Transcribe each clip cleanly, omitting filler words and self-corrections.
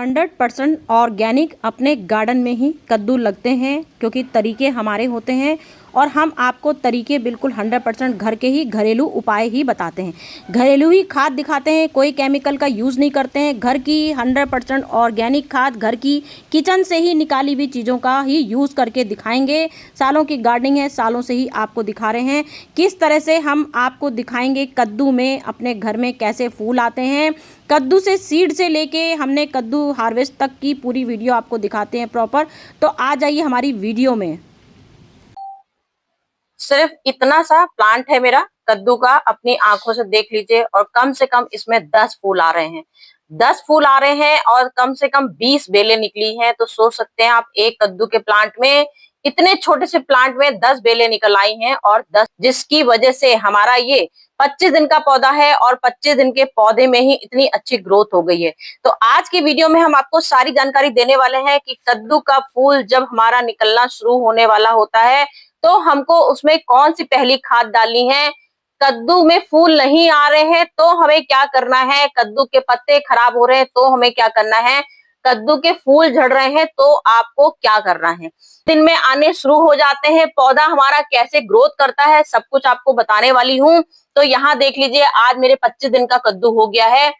100% organic अपने garden में ही कद्दू लगते हैं, क्योंकि तरीके हमारे होते हैं और हम आपको तरीके बिल्कुल 100% घर के ही घरेलू उपाय ही बताते हैं, घरेलू ही खाद दिखाते हैं, कोई केमिकल का यूज़ नहीं करते हैं। घर की 100% ऑर्गेनिक खाद घर की किचन से ही निकाली हुई चीज़ों का ही यूज़ करके दिखाएंगे। सालों की गार्डनिंग है, सालों से ही आपको दिखा रहे हैं। किस तरह से हम आपको दिखाएंगे कद्दू में अपने घर में कैसे फूल आते हैं, कद्दू से सीड से लेके हमने कद्दू हार्वेस्ट तक की पूरी वीडियो आपको दिखाते हैं प्रॉपर। तो आ जाइए हमारी वीडियो में। सिर्फ इतना सा प्लांट है मेरा कद्दू का, अपनी आंखों से देख लीजिए। और कम से कम इसमें 10 फूल आ रहे हैं, 10 फूल आ रहे हैं और कम से कम 20 बेलें निकली हैं। तो सोच सकते हैं आप, एक कद्दू के प्लांट में, इतने छोटे से प्लांट में 10 बेलें निकल आई हैं और 10, जिसकी वजह से हमारा ये 25 दिन का पौधा है और 25 दिन के पौधे में ही इतनी अच्छी ग्रोथ हो गई है। तो आज की वीडियो में हम आपको सारी जानकारी देने वाले हैं कि कद्दू का फूल जब हमारा निकलना शुरू होने वाला होता है तो हमको उसमें कौन सी पहली खाद डालनी है, कद्दू में फूल नहीं आ रहे हैं तो हमें क्या करना है, कद्दू के पत्ते खराब हो रहे हैं तो हमें क्या करना है, कद्दू के फूल झड़ रहे हैं तो आपको क्या करना है, दिन में आने शुरू हो जाते हैं, पौधा हमारा कैसे ग्रोथ करता है, सब कुछ आपको बताने वाली हूँ। तो यहाँ देख लीजिए, आज मेरे 25 दिन का कद्दू हो गया है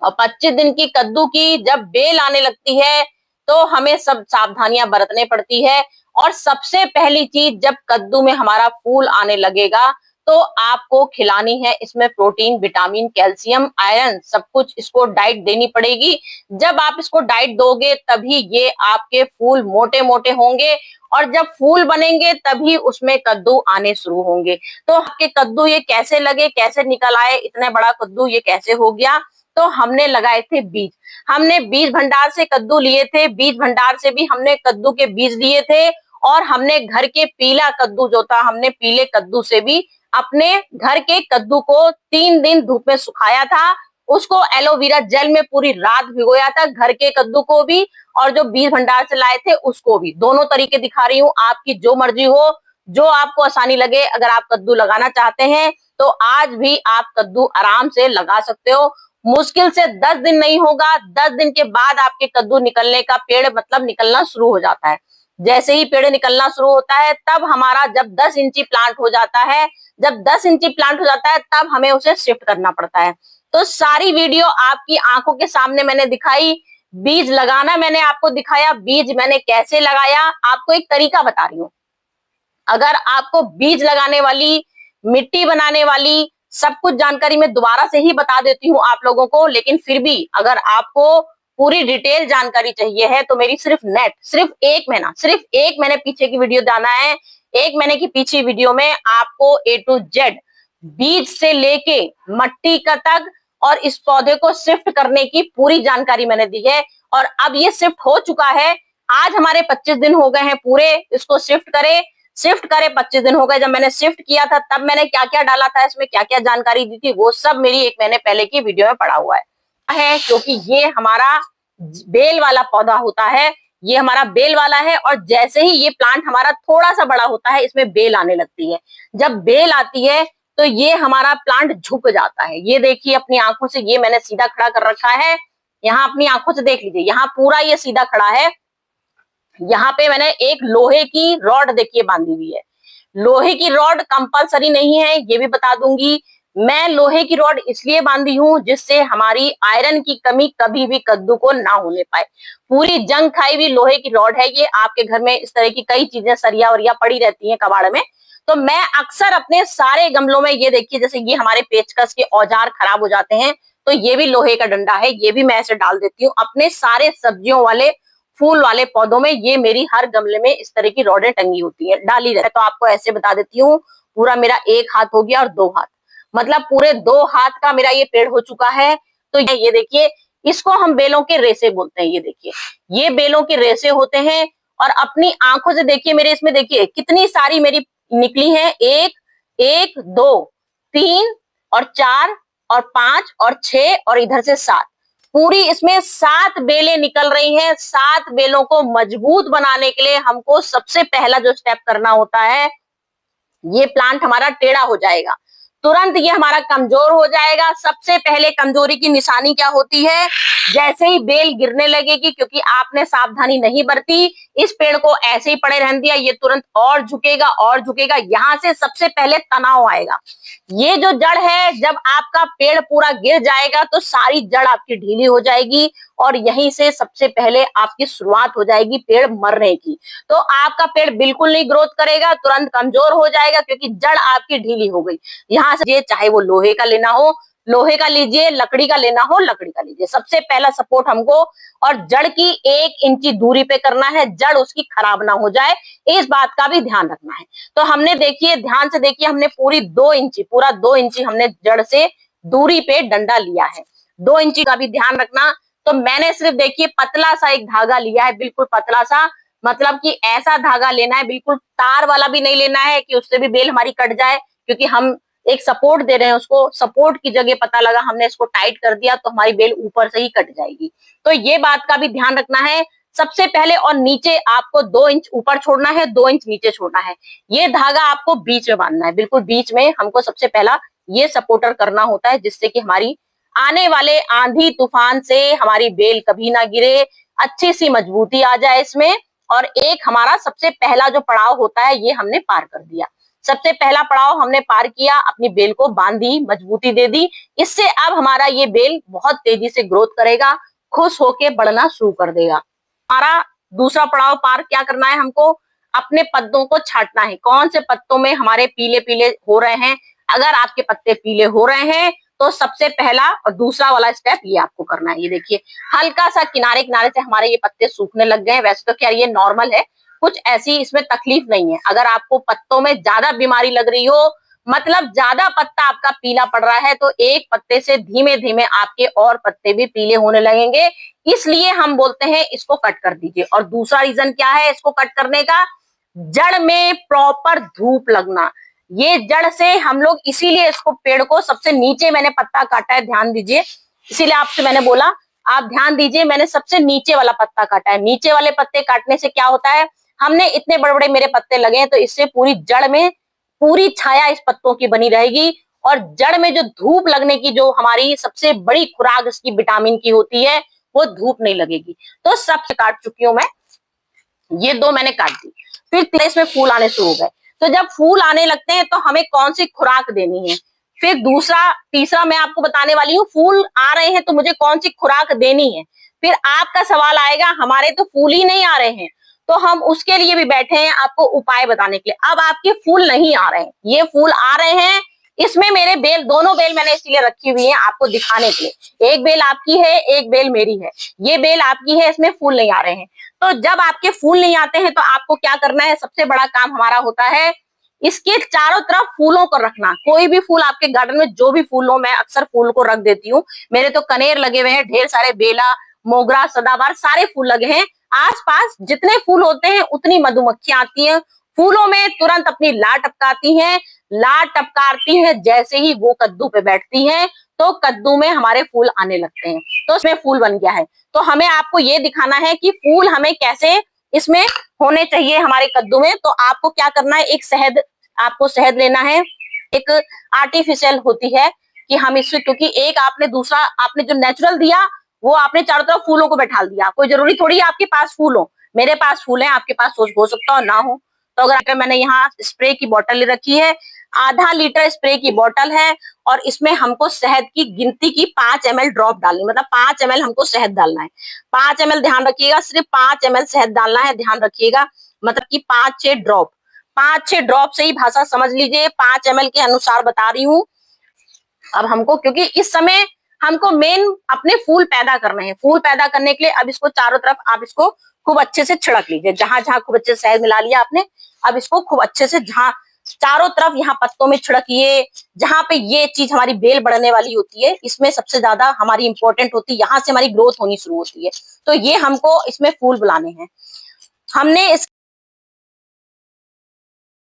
और 25 दिन की कद्दू की जब बेल आने लगती है तो हमें सब सावधानियां बरतने पड़ती है। और सबसे पहली चीज, जब कद्दू में हमारा फूल आने लगेगा तो आपको खिलानी है इसमें प्रोटीन, विटामिन, कैल्शियम, आयरन, सब कुछ इसको डाइट देनी पड़ेगी। जब आप इसको डाइट दोगे तभी ये आपके फूल मोटे मोटे होंगे और जब फूल बनेंगे तभी उसमें कद्दू आने शुरू होंगे। तो आपके कद्दू ये कैसे लगे, कैसे निकल आए, इतना बड़ा कद्दू ये कैसे हो गया? तो हमने लगाए थे बीज, हमने बीज भंडार से कद्दू लिए थे, बीज भंडार से भी हमने कद्दू के बीज लिए थे और हमने घर के पीला कद्दू जो था, हमने पीले कद्दू से भी अपने घर के कद्दू को 3 दिन धूप में सुखाया था, उसको एलोवेरा जेल में पूरी रात भिगोया था, घर के कद्दू को भी और जो बीज भंडार से लाए थे उसको भी। दोनों तरीके दिखा रही हूँ, आपकी जो मर्जी हो, जो आपको आसानी लगे। अगर आप कद्दू लगाना चाहते हैं तो आज भी आप कद्दू आराम से लगा सकते हो। मुश्किल से 10 दिन नहीं होगा, 10 दिन के बाद आपके कद्दू निकलने का, पेड़ मतलब निकलना शुरू हो जाता है। जैसे ही पेड़ निकलना शुरू होता है तब हमारा जब 10 इंची प्लांट हो जाता है, जब 10 इंची प्लांट हो जाता है तब हमें उसे शिफ्ट करना पड़ता है। तो सारी वीडियो आपकी आंखों के सामने मैंने दिखाई, बीज लगाना मैंने आपको दिखाया, बीज मैंने कैसे लगाया, आपको एक तरीका बता रही हूँ। अगर आपको बीज लगाने वाली, मिट्टी बनाने वाली सब कुछ जानकारी मैं दोबारा से ही बता देती हूँ आप लोगों को, लेकिन फिर भी अगर आपको पूरी डिटेल जानकारी चाहिए है तो मेरी सिर्फ 1 महीना, सिर्फ 1 महीने पीछे की वीडियो जाना है। 1 महीने की पीछे वीडियो में आपको A to Z बीज से लेके मट्टी का तक और इस पौधे को शिफ्ट करने की पूरी जानकारी मैंने दी है। और अब ये शिफ्ट हो चुका है, आज हमारे 25 दिन हो गए हैं पूरे, इसको शिफ्ट करे 25 दिन हो गए। जब मैंने शिफ्ट किया था तब मैंने क्या क्या डाला था, इसमें क्या क्या जानकारी दी थी, वो सब मेरी 1 महीने पहले की वीडियो में पड़ा हुआ है। क्योंकि ये हमारा बेल वाला पौधा होता है, ये हमारा बेल वाला है और जैसे ही ये प्लांट हमारा थोड़ा सा बड़ा होता है इसमें बेल आने लगती है। जब बेल आती है तो ये हमारा प्लांट झुक जाता है। ये देखिए अपनी आंखों से, ये मैंने सीधा खड़ा कर रखा है, यहाँ अपनी आंखों से देख लीजिए, यहाँ पूरा ये सीधा खड़ा है। यहाँ पे मैंने एक लोहे की रॉड देखिए बांधी हुई है। लोहे की रॉड कंपलसरी नहीं है, ये भी बता दूंगी। मैं लोहे की रॉड इसलिए बांधी हूँ जिससे हमारी आयरन की कमी कभी भी कद्दू को ना होने पाए। पूरी जंग खाई हुई लोहे की रॉड है ये। आपके घर में इस तरह की कई चीजें, सरिया वरिया पड़ी रहती हैं कबाड़ में, तो मैं अक्सर अपने सारे गमलों में, ये देखिए जैसे ये हमारे पेचकस के औजार खराब हो जाते हैं तो ये भी लोहे का डंडा है, ये भी मैं ऐसे डाल देती हूँ अपने सारे सब्जियों वाले, फूल वाले पौधों में। ये मेरी हर गमले में इस तरह की रॉडें टंगी होती है, डाली रहती है। तो आपको ऐसे बता देती हूँ, पूरा मेरा 1 हाथ हो गया और 2 हाथ, मतलब पूरे 2 हाथ का मेरा ये पेड़ हो चुका है। तो ये देखिए, इसको हम बेलों के रेसे बोलते हैं। ये देखिए, ये बेलों के रेसे होते हैं। और अपनी आंखों से देखिए, मेरे इसमें देखिए कितनी सारी मेरी निकली है, 1 2 3 और 4 और 5 और 6 और इधर से 7, पूरी इसमें 7 बेलें निकल रही हैं। 7 बेलों को मजबूत बनाने के लिए हमको सबसे पहला जो स्टेप करना होता है, ये प्लांट हमारा टेढ़ा हो जाएगा। तुरंत ये हमारा कमजोर हो जाएगा। सबसे पहले कमजोरी की निशानी क्या होती है? जैसे ही बेल गिरने लगेगी, क्योंकि आपने सावधानी नहीं बरती, इस पेड़ को ऐसे ही पड़े रहने दिया, ये तुरंत और झुकेगा और झुकेगा। यहाँ से सबसे पहले तनाव आएगा। ये जो जड़ है, जब आपका पेड़ पूरा गिर जाएगा तो सारी जड़ आपकी ढीली हो जाएगी और यहीं से सबसे पहले आपकी शुरुआत हो जाएगी पेड़ मरने की। तो आपका पेड़ बिल्कुल नहीं ग्रोथ करेगा, तुरंत कमजोर हो जाएगा, क्योंकि जड़ आपकी ढीली हो गई। यहाँ से चाहे वो लोहे का लेना हो लोहे का लीजिए, लकड़ी का लेना हो लकड़ी का लीजिए। सबसे पहला सपोर्ट हमको और जड़ की 1 इंची दूरी पे करना है, जड़ उसकी खराब ना हो जाए, इस बात का भी ध्यान रखना है। तो हमने देखिए, ध्यान से देखिए, हमने पूरा 2 इंची हमने जड़ से दूरी पे डंडा लिया है। 2 इंची का भी ध्यान रखना। तो मैंने सिर्फ देखिए पतला सा एक धागा लिया है, बिल्कुल पतला सा, मतलब कि ऐसा धागा लेना है, बिल्कुल तार वाला भी नहीं लेना है कि उससे भी बेल हमारी कट जाए, क्योंकि हम एक सपोर्ट दे रहे हैं उसको। सपोर्ट की जगह पता लगा हमने इसको टाइट कर दिया तो हमारी बेल ऊपर से ही कट जाएगी। तो ये बात का भी ध्यान रखना है सबसे पहले। और नीचे आपको 2 इंच ऊपर छोड़ना है, 2 इंच नीचे छोड़ना है। ये धागा आपको बीच में बांधना है, बिल्कुल बीच में हमको सबसे पहला ये सपोर्टर करना होता है, जिससे कि हमारी आने वाले आंधी तूफान से हमारी बेल कभी ना गिरे, अच्छी सी मजबूती आ जाए इसमें। और एक हमारा सबसे पहला जो पड़ाव होता है, ये हमने पार कर दिया। सबसे पहला पड़ाव हमने पार किया, अपनी बेल को बांधी, मजबूती दे दी। इससे अब हमारा ये बेल बहुत तेजी से ग्रोथ करेगा, खुश होके बढ़ना शुरू कर देगा। हमारा दूसरा पड़ाव पार क्या करना है हमको? अपने पत्तों को छांटना है। कौन से पत्तों में हमारे पीले पीले हो रहे हैं? अगर आपके पत्ते पीले हो रहे हैं तो सबसे पहला और दूसरा वाला स्टेप ये आपको करना है। ये देखिए, हल्का सा किनारे किनारे से हमारे ये पत्ते सूखने लग गए हैं। वैसे तो क्या ये नॉर्मल है, कुछ ऐसी इसमें तकलीफ नहीं है। अगर आपको पत्तों में ज्यादा बीमारी लग रही हो, मतलब ज्यादा पत्ता आपका पीला पड़ रहा है, तो एक पत्ते से धीमे धीमे आपके और पत्ते भी पीले होने लगेंगे। इसलिए हम बोलते हैं इसको कट कर दीजिए। और दूसरा रीजन क्या है इसको कट करने का? जड़ में प्रॉपर धूप लगना। ये जड़ से हम लोग इसीलिए इसको पेड़ को सबसे नीचे मैंने पत्ता काटा है, ध्यान दीजिए। इसीलिए आपसे मैंने बोला आप ध्यान दीजिए, मैंने सबसे नीचे वाला पत्ता काटा है। नीचे वाले पत्ते काटने से क्या होता है, हमने इतने बड़े बड़े मेरे पत्ते लगे हैं तो इससे पूरी जड़ में पूरी छाया इस पत्तों की बनी रहेगी। और जड़ में जो धूप लगने की जो हमारी सबसे बड़ी खुराक इसकी विटामिन की होती है, वो धूप नहीं लगेगी। तो सबसे काट चुकी हूं मैं, ये 2 मैंने काट दी। फिर इसमें फूल आने शुरू हो गए। तो जब फूल आने लगते हैं तो हमें कौन सी खुराक देनी है? फिर तीसरा मैं आपको बताने वाली हूँ, फूल आ रहे हैं तो मुझे कौन सी खुराक देनी है। फिर आपका सवाल आएगा हमारे तो फूल ही नहीं आ रहे हैं, तो हम उसके लिए भी बैठे हैं आपको उपाय बताने के लिए। अब आपके फूल नहीं आ रहे हैं, ये फूल आ रहे हैं, इसमें मेरे बेल, दोनों बेल मैंने इसलिए रखी हुई है आपको दिखाने के लिए। एक बेल आपकी है, एक बेल मेरी है। ये बेल आपकी है, इसमें फूल नहीं आ रहे हैं। तो जब आपके फूल नहीं आते हैं तो आपको क्या करना है? सबसे बड़ा काम हमारा होता है इसके चारों तरफ फूलों को रखना। कोई भी फूल आपके गार्डन में जो भी फूल हो, मैं अक्सर फूल को रख देती हूँ। मेरे तो कनेर लगे हुए हैं, ढेर सारे बेला, मोगरा, सदाबहार, सारे फूल लगे हैं। आसपास जितने फूल होते हैं उतनी मधुमक्खियां आती हैं, फूलों में तुरंत अपनी लार टपकाती हैं। लार टपकाती हैं जैसे ही वो कद्दू पे बैठती हैं तो कद्दू में हमारे फूल आने लगते हैं, तो उसमें फूल बन गया है। तो हमें आपको ये दिखाना है कि फूल हमें कैसे इसमें होने चाहिए हमारे कद्दू में। तो आपको क्या करना है, आपको शहद लेना है। एक आर्टिफिशियल होती है कि हम इससे, क्योंकि एक आपने जो नेचुरल दिया वो आपने चारों तरफ फूलों को बैठा दिया। कोई जरूरी थोड़ी है आपके पास फूल हो, मेरे पास फूल है, आपके पास हो सकता हो ना हो। तो अगर मैंने यहाँ स्प्रे की बोतल ले रखी है, आधा लीटर स्प्रे की बोतल है, और इसमें हमको शहद की गिनती की 5 ml ड्रॉप डालनी, मतलब 5 ml हमको शहद डालना है। 5 ml ध्यान रखिएगा, सिर्फ 5 ml शहद डालना है, ध्यान रखिएगा। मतलब कि 5-6 ड्रॉप, 5-6 ड्रॉप से ही भाषा समझ लीजिए, 5 ml के अनुसार बता रही हूँ। अब हमको, क्योंकि इस समय हमको मेन अपने फूल पैदा करने हैं। फूल पैदा करने के लिए अब इसको चारों तरफ आप इसको खूब अच्छे से छिड़क लीजिए। जहां जहां खूब अच्छे से शहद मिला लिया आपने, अब इसको खूब अच्छे से जहां चारों तरफ यहाँ पत्तों में छिड़किए। जहां पे ये चीज हमारी बेल बढ़ने वाली होती है, इसमें सबसे ज्यादा हमारी इंपॉर्टेंट होती है, यहाँ से हमारी ग्रोथ होनी शुरू होती है। तो ये हमको इसमें फूल बुलाने हैं। हमने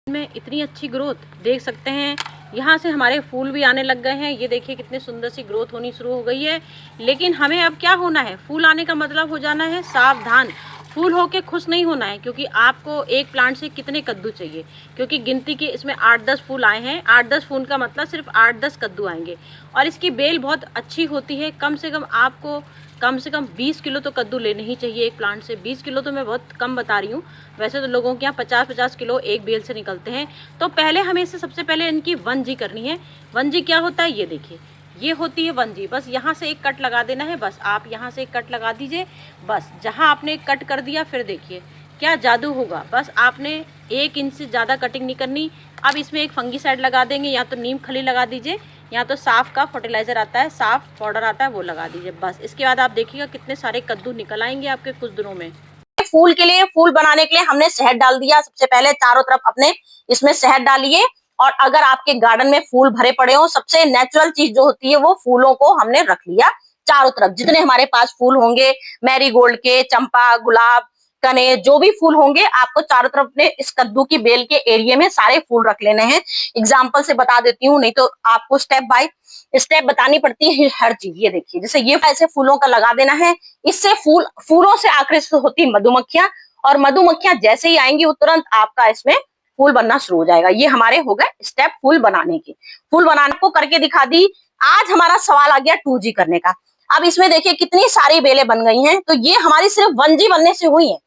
में इतनी अच्छी ग्रोथ देख सकते हैं, यहाँ से हमारे फूल भी आने लग गए हैं। ये देखिए कितनी सुंदर सी ग्रोथ होनी शुरू हो गई है। लेकिन हमें अब क्या होना है, फूल आने का मतलब हो जाना है सावधान। फूल होके खुश नहीं होना है, क्योंकि आपको एक प्लांट से कितने कद्दू चाहिए, क्योंकि गिनती के इसमें 8-10 फूल आए हैं। 8-10 फूल का मतलब सिर्फ 8-10 कद्दू आएंगे। और इसकी बेल बहुत अच्छी होती है। कम से कम आपको कम से कम 20 किलो तो कद्दू लेने ही चाहिए एक प्लांट से। 20 किलो तो मैं बहुत कम बता रही हूँ, वैसे तो लोगों के यहाँ 50-50 किलो एक बेल से निकलते हैं। तो पहले हमें इसे सबसे पहले इनकी वनजी करनी है। वनजी क्या होता है ये देखिए, ये होती है वनजी। बस यहाँ से एक कट लगा देना है, बस आप यहाँ से एक कट लगा दीजिए। बस जहाँ आपने एक कट कर दिया, फिर देखिए क्या जादू होगा। बस आपने 1 इंच से ज़्यादा कटिंग नहीं करनी। अब इसमें एक फंगीसाइड लगा देंगे, या तो नीम खली लगा दीजिए, या तो साफ का फर्टिलाइज़र आता है, साफ पाउडर आता है, वो लगा दीजिए। बस इसके बाद आप देखिएगा कितने सारे कद्दू निकल आएंगे आपके कुछ दिनों में। फूल के लिए, फूल बनाने के लिए हमने शहद डाल दिया। सबसे पहले चारों तरफ अपने इसमें शहद डालिए। और अगर आपके गार्डन में फूल भरे पड़े हो, सबसे नेचुरल चीज जो होती है वो फूलों को हमने रख लिया चारों तरफ। जितने हमारे पास फूल होंगे, मैरीगोल्ड के, चंपा, गुलाब, कने, जो भी फूल होंगे, आपको चारों तरफ अपने इस कद्दू की बेल के एरिया में सारे फूल रख लेने हैं। एग्जाम्पल से बता देती हूँ, नहीं तो आपको स्टेप बाय स्टेप बतानी पड़ती है हर चीज। ये देखिए, जैसे ये ऐसे फूलों का लगा देना है। इससे फूलों से आकर्षित होती मधुमक्खियां, और मधुमक्खियां जैसे ही आएंगी वो तुरंत आपका इसमें फूल बनना शुरू हो जाएगा। ये हमारे हो गए स्टेप फूल बनाने के। फूल बनाने को करके दिखा दी। आज हमारा सवाल आ गया 2G करने का। अब इसमें देखिए कितनी सारी बेलें बन गई हैं। तो ये हमारी सिर्फ 1G बनने से हुई है।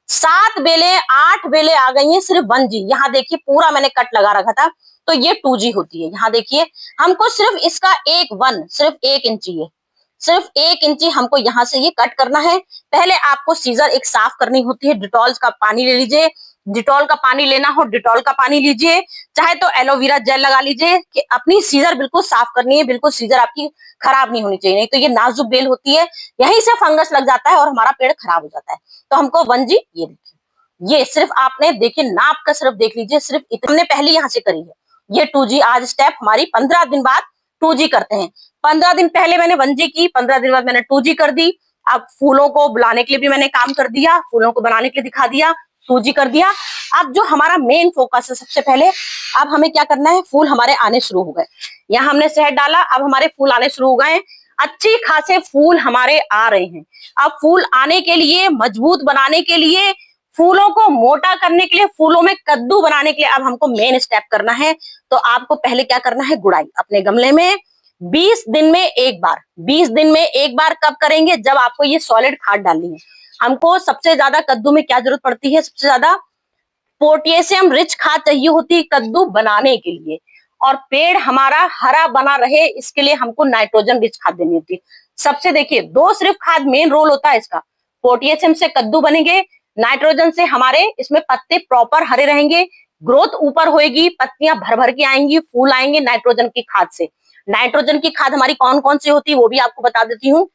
7 बेलें, 8 बेलें आ गई हैं सिर्फ 1G। यहाँ देखिए पूरा मैंने कट लगा रखा था, तो ये 2G होती है। यहाँ देखिए हमको सिर्फ इसका सिर्फ 1 इंची है, सिर्फ 1 इंची हमको यहाँ से ये कट करना है। पहले आपको सीजर एक साफ करनी होती है। डिटॉल का पानी ले लीजिए, डिटॉल का पानी लेना हो डिटॉल का पानी लीजिए, चाहे तो एलोवेरा जेल लगा लीजिए। कि अपनी सीजर बिल्कुल साफ करनी है, बिल्कुल सीजर आपकी खराब नहीं होनी चाहिए, नहीं तो ये नाजुक बेल होती है, यहीं से फंगस लग जाता है और हमारा पेड़ खराब हो जाता है। तो हमको 1G, ये देखिए, ये सिर्फ आपने देखिए नाप का सिर्फ देख लीजिए, सिर्फ इतने पहले यहाँ से करी है। ये 2G आज स्टेप हमारी 15 दिन बाद 2G करते हैं। 15 दिन पहले मैंने 1G की, 15 दिन बाद मैंने 2G कर दी। अब फूलों को बुलाने के लिए भी मैंने काम कर दिया, फूलों को बनाने के लिए दिखा दिया, 2G कर दिया। अब जो हमारा मेन फोकस है, सबसे पहले अब हमें क्या करना है, फूल हमारे आने शुरू हो गए। यहाँ हमने शहद डाला, अब हमारे फूल आने शुरू हो गए। अच्छी खासे फूल हमारे आ रहे हैं। अब फूल आने के लिए, मजबूत बनाने के लिए, फूलों को मोटा करने के लिए, फूलों में कद्दू बनाने के लिए अब हमको मेन स्टेप करना है। तो आपको पहले क्या करना है, गुड़ाई अपने गमले में 20 दिन में एक बार। 20 दिन में एक बार कब करेंगे, जब आपको ये सॉलिड खाद डालनी है। हमको सबसे ज्यादा कद्दू में क्या जरूरत पड़ती है, सबसे ज्यादा पोटेशियम रिच खाद चाहिए होती है कद्दू बनाने के लिए। और पेड़ हमारा हरा बना रहे, इसके लिए हमको नाइट्रोजन रिच खाद देनी होती है। सबसे देखिए, 2 सिर्फ खाद मेन रोल होता है इसका। पोटेशियम से कद्दू बनेंगे, नाइट्रोजन से हमारे इसमें पत्ते प्रॉपर हरे रहेंगे, ग्रोथ ऊपर होएगी, पत्तियां भर भर के आएंगी, फूल आएंगे नाइट्रोजन की खाद से। नाइट्रोजन की खाद हमारी कौन कौन सी होती है वो भी आपको बता देती हूँ।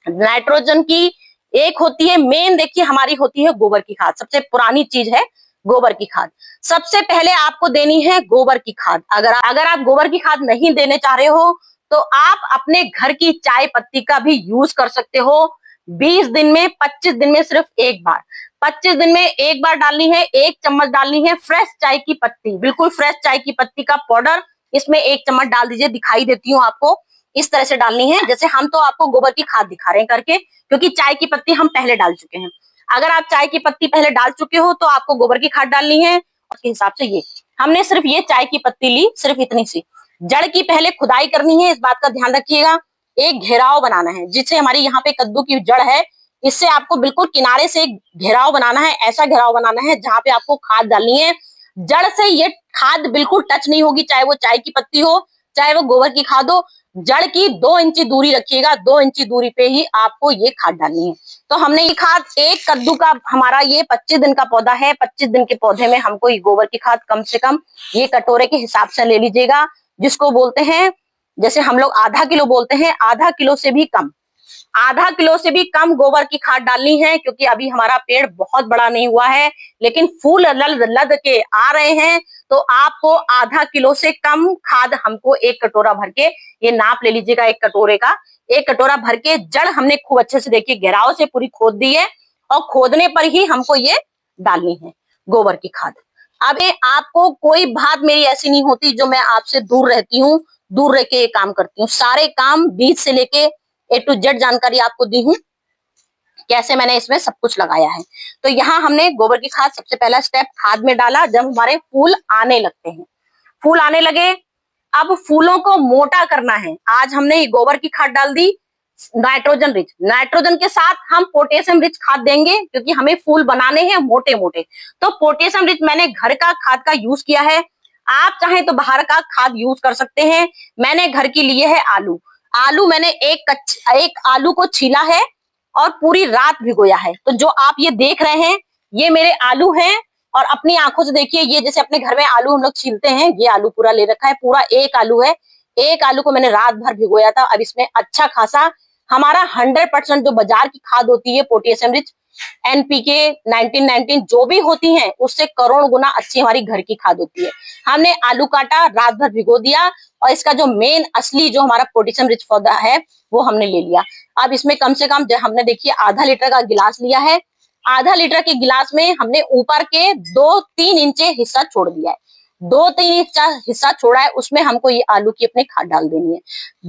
नाइट्रोजन की एक होती है मेन, देखिए हमारी होती है गोबर की खाद। सबसे पुरानी चीज है गोबर की खाद। सबसे पहले आपको देनी है गोबर की खाद। अगर आप गोबर की खाद नहीं देने चाह रहे हो तो आप अपने घर की चाय पत्ती का भी यूज कर सकते हो। 20 दिन में, 25 दिन में सिर्फ एक बार, 25 दिन में एक बार डालनी है। 1 चम्मच डालनी है फ्रेश चाय की पत्ती, बिल्कुल फ्रेश चाय की पत्ती का पाउडर इसमें 1 चम्मच डाल दीजिए। दिखाई देती हूँ आपको, इस तरह से डालनी है। जैसे हम तो आपको गोबर की खाद दिखा रहे हैं करके, क्योंकि चाय की पत्ती हम पहले डाल चुके हैं। अगर आप चाय की पत्ती पहले डाल चुके हो तो आपको गोबर की खाद डालनी है। उसके हिसाब से ये हमने सिर्फ ये चाय की पत्ती ली, सिर्फ इतनी सी। जड़ की पहले खुदाई करनी है, इस बात का ध्यान रखिएगा। एक घेराव बनाना है, जिससे हमारी यहाँ पे कद्दू की जड़ है, इससे आपको बिल्कुल किनारे से एक घेराव बनाना है। ऐसा घेराव बनाना है जहाँ पे आपको खाद डालनी है। जड़ से ये खाद बिल्कुल टच नहीं होगी, चाहे वो चाय की पत्ती हो, चाहे वो गोबर की खाद हो। जड़ की 2 इंची दूरी रखिएगा, 2 इंची दूरी पे ही आपको ये खाद डालनी है। तो हमने ये खाद, एक कद्दू का हमारा ये 25 दिन का पौधा है, 25 दिन के पौधे में हमको ये गोबर की खाद कम से कम ये कटोरे के हिसाब से ले लीजिएगा, जिसको बोलते हैं, जैसे हम लोग आधा किलो बोलते हैं, आधा किलो से भी कम, आधा किलो से भी कम गोबर की खाद डालनी है। क्योंकि अभी हमारा पेड़ बहुत बड़ा नहीं हुआ है, लेकिन फूल लद के आ रहे हैं। तो आपको आधा किलो से कम खाद हमको 1 कटोरा भर के, ये नाप ले लीजिएगा 1 कटोरे का, 1 कटोरा भर के। जड़ हमने खूब अच्छे से देखिए घेराव से पूरी खोद दी है, और खोदने पर ही हमको ये डालनी है गोबर की खाद। अब आपको कोई बात मेरी ऐसी नहीं होती जो मैं आपसे दूर रहती हूँ, दूर रह के ये काम करती हूँ। सारे काम बीज से लेके A to Z जानकारी आपको दी हूँ। कैसे मैंने इसमें सब कुछ लगाया है। तो यहाँ हमने गोबर की खाद सबसे पहला स्टेप खाद में डाला जब हमारे फूल आने लगते हैं। फूल आने लगे, अब फूलों को मोटा करना है। आज हमने ये गोबर की खाद डाल दी, नाइट्रोजन रिच, नाइट्रोजन के साथ हम पोटेशियम रिच खाद देंगे क्योंकि हमें फूल बनाने हैं मोटे मोटे। तो पोटेशियम रिच मैंने घर का खाद का यूज किया है, आप चाहें तो बाहर का खाद यूज कर सकते हैं। मैंने घर की लिए है आलू, आलू मैंने एक आलू को छीला है और पूरी रात भिगोया है। तो जो आप ये देख रहे हैं ये मेरे आलू हैं, और अपनी आंखों से देखिए, ये जैसे अपने घर में आलू हम लोग छीलते हैं, ये आलू पूरा ले रखा है, पूरा एक आलू है। एक आलू को मैंने रात भर भिगोया था। अब इसमें अच्छा खासा हमारा 100% जो बाजार की खाद होती है पोटेशियम रिच, एनपीके 1919 जो भी होती हैं उससे करोड़ गुना अच्छी हमारी घर की खाद होती है। हमने आलू काटा, रात भर भिगो दिया, और इसका जो मेन असली जो हमारा पोटेशियम रिच पौधा है वो हमने ले लिया। अब इसमें कम से कम हमने देखिए आधा लीटर का गिलास लिया है, आधा लीटर के गिलास में हमने ऊपर के 2-3 इंचे हिस्सा छोड़ दिया है, 2-3 इंचा हिस्सा छोड़ा है, उसमें हमको ये आलू की अपने खाद डाल देनी है।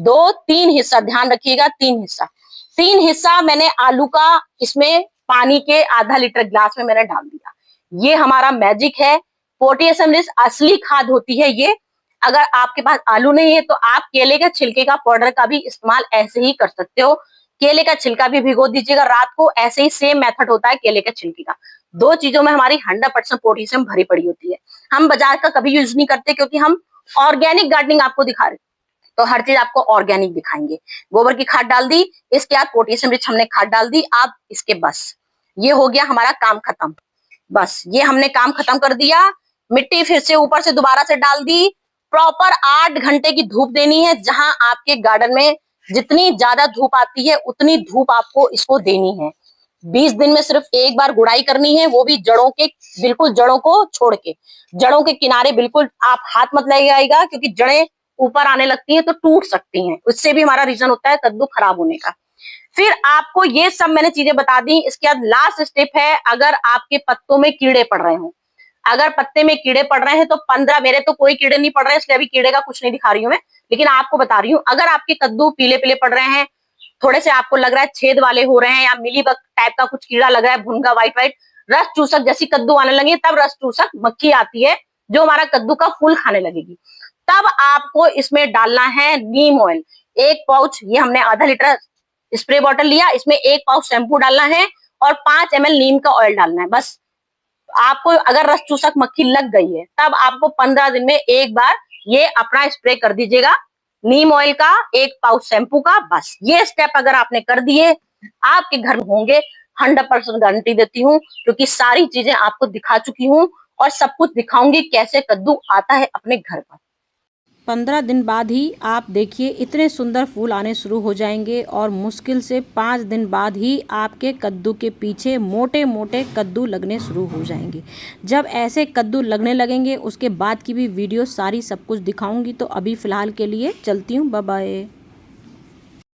2-3 हिस्सा, ध्यान रखिएगा, 3 हिस्सा मैंने आलू का इसमें पानी के आधा लीटर गिलास में मैंने डाल दिया। ये हमारा मैजिक है, पोटेशियम रिच असली खाद होती है ये। अगर आपके पास आलू नहीं है तो आप केले के छिलके का पाउडर का भी इस्तेमाल ऐसे ही कर सकते हो। केले का छिलका भी भिगो दीजिएगा रात को, ऐसे ही सेम मेथड होता है केले के छिलके का। 2 चीजों में हमारी 100% पोटेशियम भरी पड़ी होती है। हम बाजार का कभी यूज नहीं करते क्योंकि हम ऑर्गेनिक गार्डनिंग आपको दिखा रहे, तो हर चीज आपको ऑर्गेनिक दिखाएंगे। गोबर की खाद डाल दी, इसके बाद पोटेशियम रिच हमने खाद डाल दी। अब इसके बस ये हो गया हमारा काम खत्म, बस ये हमने काम खत्म कर दिया। मिट्टी फिर से ऊपर से दोबारा से डाल दी। प्रॉपर 8 घंटे की धूप देनी है। जहां आपके गार्डन में जितनी ज्यादा धूप आती है उतनी धूप आपको इसको देनी है। 20 दिन में सिर्फ एक बार गुड़ाई करनी है, वो भी जड़ों के, बिल्कुल जड़ों को छोड़ के। जड़ों के किनारे बिल्कुल आप हाथ मत लगाइएगा क्योंकि जड़ें ऊपर आने लगती हैं तो टूट सकती हैं, उससे भी हमारा रीजन होता है कद्दू खराब होने का। फिर आपको ये सब मैंने चीजें बता दी। इसके बाद लास्ट स्टेप है, अगर आपके पत्तों में कीड़े पड़ रहे हो, अगर पत्ते में कीड़े पड़ रहे हैं तो 15, मेरे तो कोई कीड़े नहीं पड़ रहे इसलिए अभी कीड़े का कुछ नहीं दिखा रही हूं मैं, लेकिन आपको बता रही हूँ, अगर आपके कद्दू पीले पीले पड़ रहे हैं, थोड़े से आपको लग रहा है छेद वाले हो रहे हैं, या मिलीबग टाइप का कुछ कीड़ा लग रहा है, भुनगा व्हाइट व्हाइट, रस चूसक जैसी कद्दू आने लगी, तब रस चूसक मक्खी आती है जो हमारा कद्दू का फूल खाने लगेगी। तब आपको इसमें डालना है नीम ऑयल। 1 पाउच, ये हमने आधा लीटर स्प्रे बॉटल लिया, इसमें 1 पाउच शैम्पू डालना है और 5 ml नीम का ऑयल डालना है। बस आपको अगर रस चूसक मक्खी लग गई है तब आपको 15 दिन में एक बार ये अपना स्प्रे कर दीजिएगा, नीम ऑयल का, 1 पाउच शैम्पू का। बस ये स्टेप अगर आपने कर दिए, आपके घर में होंगे, 100% गारंटी देती हूँ, क्योंकि सारी चीजें आपको दिखा चुकी हूँ और सब कुछ दिखाऊंगी कैसे कद्दू आता है अपने घर पर। 15 दिन बाद ही आप देखिए इतने सुंदर फूल आने शुरू हो जाएंगे, और मुश्किल से 5 दिन बाद ही आपके कद्दू के पीछे मोटे मोटे कद्दू लगने शुरू हो जाएंगे। जब ऐसे कद्दू लगने लगेंगे उसके बाद की भी वीडियो सारी सब कुछ दिखाऊंगी। तो अभी फ़िलहाल के लिए चलती हूँ, बाय बाय।